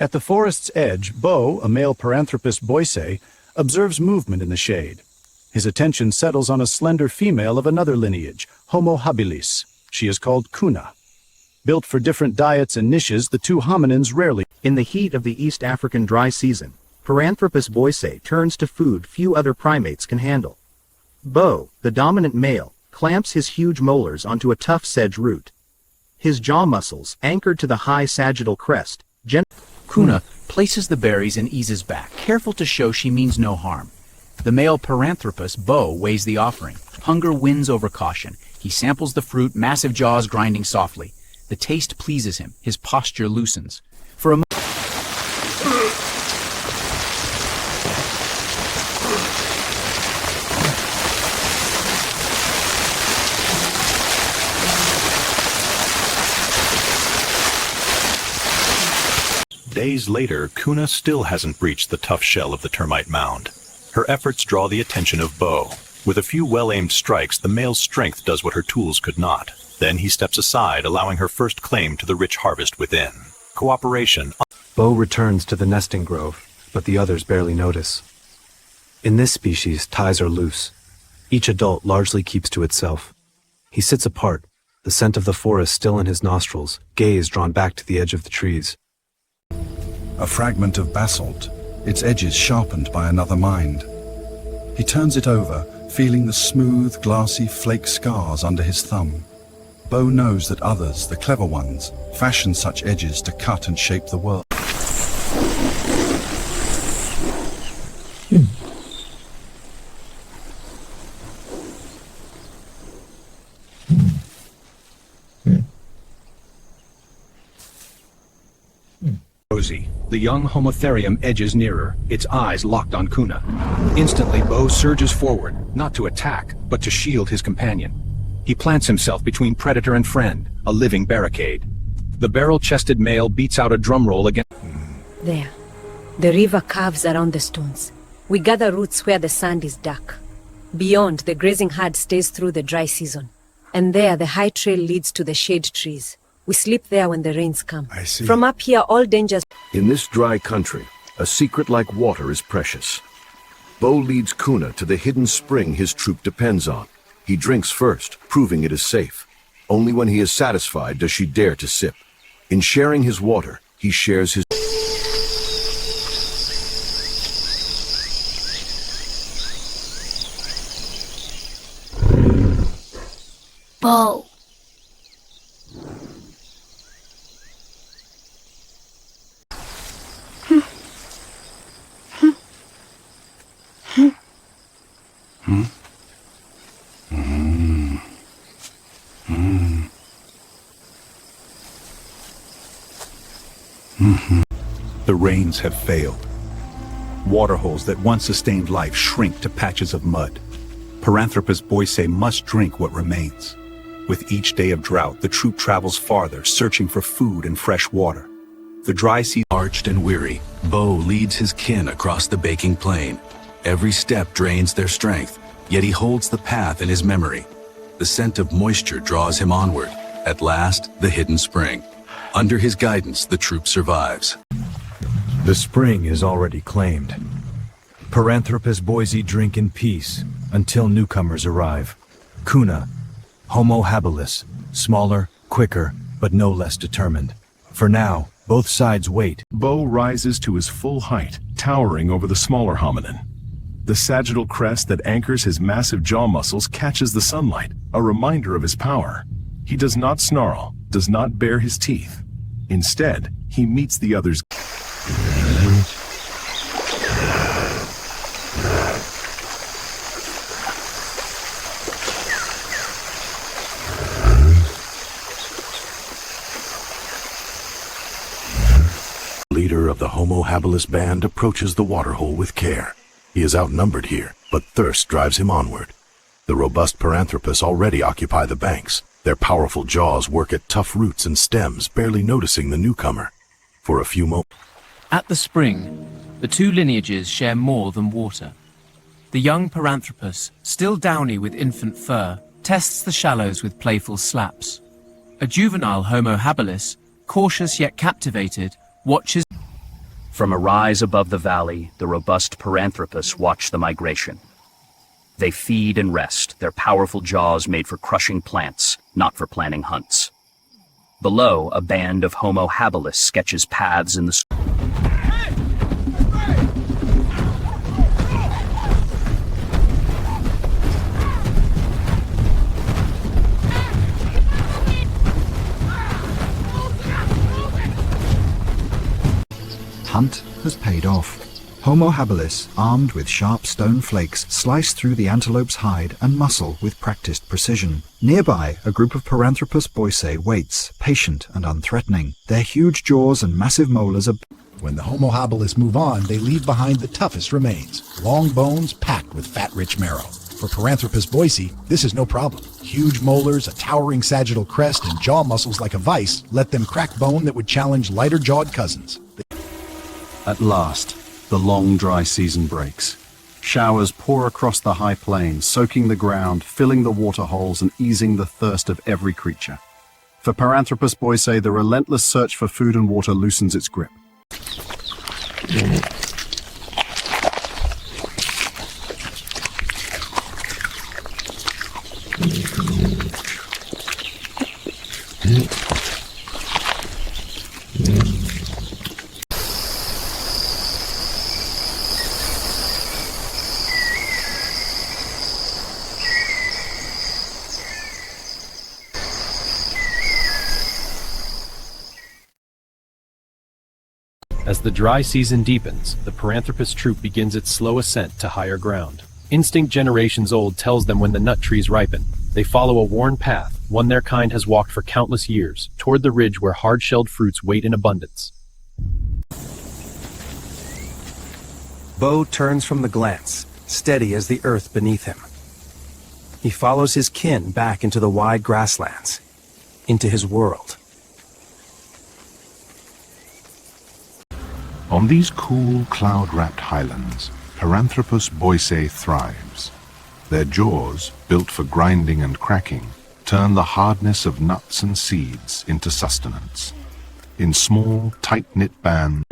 At the forest's edge, Bo, a male Paranthropus boise, observes movement in the shade. His attention settles on a slender female of another lineage, Homo habilis. She is called Kuna. Built for different diets and niches, the two hominins rarely. In the heat of the East African dry season, Paranthropus boise turns to food few other primates can handle. Bo, the dominant male, clamps his huge molars onto a tough sedge root. His jaw muscles, anchored to the high sagittal crest, Kuna places the berries and eases back, careful to show she means no harm. The male Paranthropus, Bo, weighs the offering. Hunger wins over caution. He samples the fruit, massive jaws grinding softly. The taste pleases him. His posture loosens. For a moment, Days later, Kuna still hasn't breached the tough shell of the termite mound. Her efforts draw the attention of Bo. With a few well-aimed strikes, the male's strength does what her tools could not. Then he steps aside, allowing her first claim to the rich harvest within. Cooperation. Bo returns to the nesting grove, but the others barely notice. In this species, ties are loose. Each adult largely keeps to itself. He sits apart, the scent of the forest still in his nostrils, gaze drawn back to the edge of the trees. A fragment of basalt, its edges sharpened by another mind. He turns it over, feeling the smooth, glassy flake scars under his thumb. Bo knows that others, the clever ones, fashion such edges to cut and shape the world. The young Homotherium edges nearer, its eyes locked on Kuna. Instantly, Bo surges forward, not to attack, but to shield his companion. He plants himself between predator and friend, a living barricade. The barrel-chested male beats out a drum roll against... There. The river curves around the stones. We gather roots where the sand is dark. Beyond, the grazing herd stays through the dry season. And there, the high trail leads to the shade trees. We sleep there when the rains come. I see. From up here, all dangers... In this dry country, a secret like water is precious. Bo leads Kuna to the hidden spring his troop depends on. He drinks first, proving it is safe. Only when he is satisfied does she dare to sip. In sharing his water, he shares his... Bo! The rains have failed. Waterholes that once sustained life shrink to patches of mud. Paranthropus boise must drink what remains. With each day of drought, the troop travels farther, searching for food and fresh water. The dry season... Parched and weary, Bo leads his kin across the baking plain. Every step drains their strength, yet he holds the path in his memory. The scent of moisture draws him onward. At last, the hidden spring. Under his guidance, the troop survives. The spring is already claimed. Paranthropus boise drink in peace until newcomers arrive. Kuna, Homo habilis, smaller, quicker, but no less determined. For now, both sides wait. Bo rises to his full height, towering over the smaller hominin. The sagittal crest that anchors his massive jaw muscles catches the sunlight, a reminder of his power. He does not snarl, does not bare his teeth. Instead, he meets the others. Leader of the Homo habilis band approaches the waterhole with care. He is outnumbered here, but thirst drives him onward. The robust Paranthropus already occupy the banks. Their powerful jaws work at tough roots and stems, barely noticing the newcomer. For a few moments... At the spring, the two lineages share more than water. The young Paranthropus, still downy with infant fur, tests the shallows with playful slaps. A juvenile Homo habilis, cautious yet captivated, watches... From a rise above the valley, the robust Paranthropus watch the migration. They feed and rest, their powerful jaws made for crushing plants, not for planning hunts. Below, a band of Homo Habilis sketches paths in the Hunt has paid off. Homo habilis, armed with sharp stone flakes, slice through the antelope's hide and muscle with practiced precision. Nearby, a group of Paranthropus boisei waits, patient and unthreatening. Their huge jaws and massive molars are... When the Homo habilis move on, they leave behind the toughest remains, long bones packed with fat-rich marrow. For Paranthropus boisei, this is no problem. Huge molars, a towering sagittal crest, and jaw muscles like a vice let them crack bone that would challenge lighter-jawed cousins. At last, the long dry season breaks. Showers pour across the high plains, soaking the ground, filling the water holes and easing the thirst of every creature. For Paranthropus boisei, the relentless search for food and water loosens its grip. As the dry season deepens, the Paranthropus troop begins its slow ascent to higher ground. Instinct generations old tells them when the nut trees ripen. They follow a worn path, one their kind has walked for countless years, toward the ridge where hard-shelled fruits wait in abundance. Bo turns from the glance, steady as the earth beneath him. He follows his kin back into the wide grasslands, into his world. On these cool, cloud-wrapped highlands, Paranthropus boisei thrives. Their jaws, built for grinding and cracking, turn the hardness of nuts and seeds into sustenance. In small, tight-knit bands,